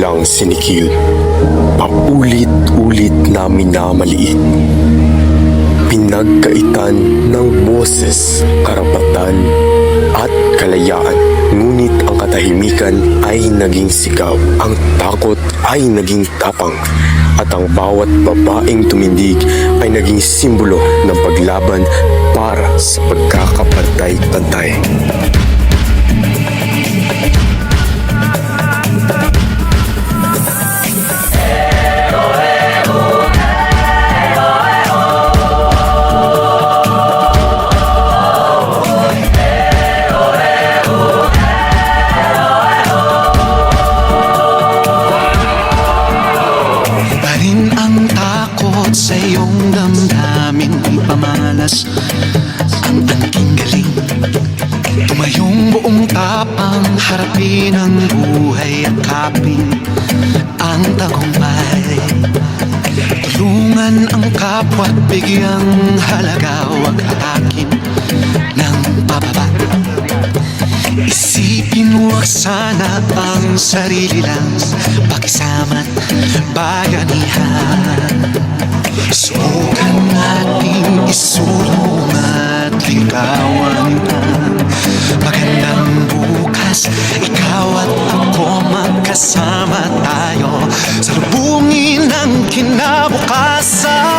kanilang sinikil. Paulit-ulit na minamaliit. Pinagkaitan ng boses, karapatan at kalayaan. Ngunit ang katahimikan ay naging sigaw. Ang takot ay naging tapang. At ang bawat babaeng tumindig ay naging simbolo ng paglaban para sa pagkakapantay-pantay. Sa iyong damdamin ay pamalas ang tangking galing. Tumayong buong tapang, harapin ang buhay at kapin ang tagumpay. Tulungan ang kapwa at bigyang halaga, huwag atakin ng pababa. Isipin huwag sana ang sarili lang, pakisama't bayanihan. Subukan nating isulong at ligawan ang magandang bukas. Ikaw at ako magkasama tayo sa lubungin ng kinabukasan.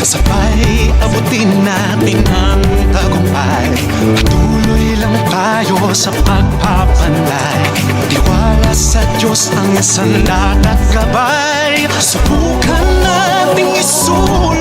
Sabay abutin natin ang tagumpay. Patuloy lang tayo sa pagpapanlay. Tiwala sa Diyos ang sandat at gabay. Subukan nating isulat